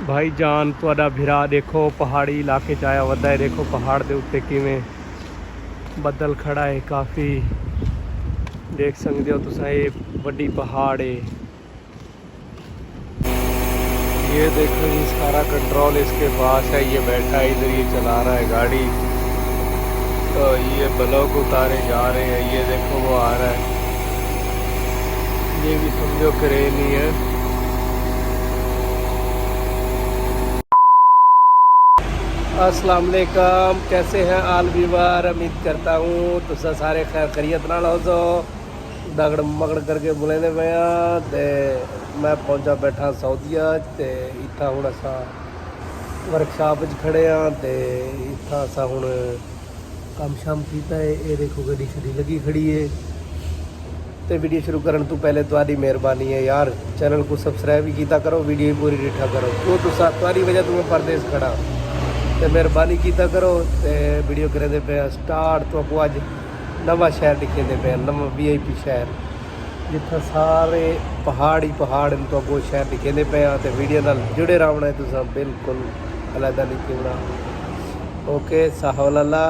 भाई जान तुहाडा भिरा देखो पहाड़ी इलाके च आया वदा है। देखो पहाड़ के उत्ते किवें बदल खड़ा है, काफ़ी देख सकते हो तुसा। ये बड़ी पहाड़ है, ये देखो जी सारा कंट्रोल इसके पास है। ये बैठा है इधर, ये चला रहा है गाड़ी। तो ये ब्लॉक उतारे जा रहे हैं। ये देखो वो आ रहा है, ये भी समझो क्रेन ही है। अस्सलाम वालेकुम, कैसे हैं आल व्यूअर। उम्मीद करता हूँ तुसा सारे खैर खैरियत नाल हो। जो दगड़ मगड़ करके बुलेंदे पे ते मैं पहुंचा बैठा सऊदीया ते इत्था हुण असां वर्कशॉप च खड़े हाँ ते इत्था असां हुण काम शाम कीता है। ये देखो गड्डी शड्डी लगी खड़ी है। तो वीडियो शुरू करने तो पहले तुम्हारी मेहरबानी है यार, चैनल को सब्सक्राइब भी किया करो, वीडियो पूरी डिठा करो। क्यों तुसा तुम्हारी वजह तुम्हें परदेस खड़ा तो मेहरबानी किया करो। तो वीडियो करेंदे पे स्टार्ट तो आपको अज नवा शहर दिखेंदे पे, नवा VIP शहर जितना सारे पहाड़ ही पहाड़ तो आपको शहर दिखेंदे पे। तो वीडियो नाल जुड़े रहना है तुसा, बिल्कुल अलहदा नहीं क्यों। ओके साहवला।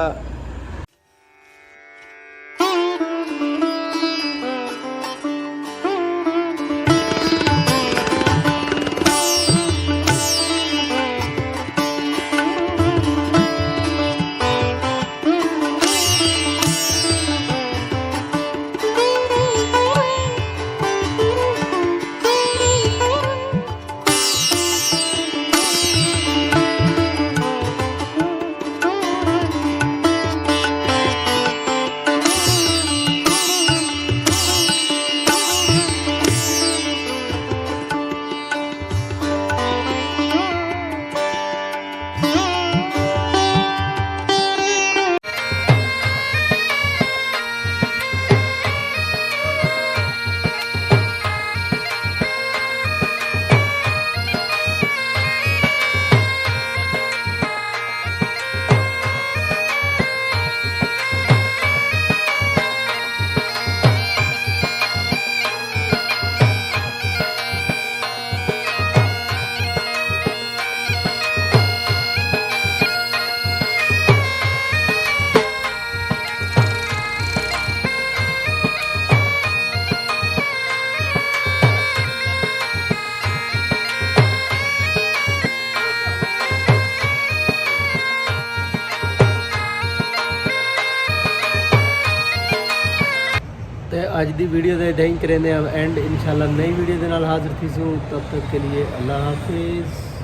तो अज की वीडियो के इतना ही करेंगे एंड इंशाल्लाह नई वीडियो के नाल हाजिर थी। तब तक के लिए अल्लाह हाफिज़।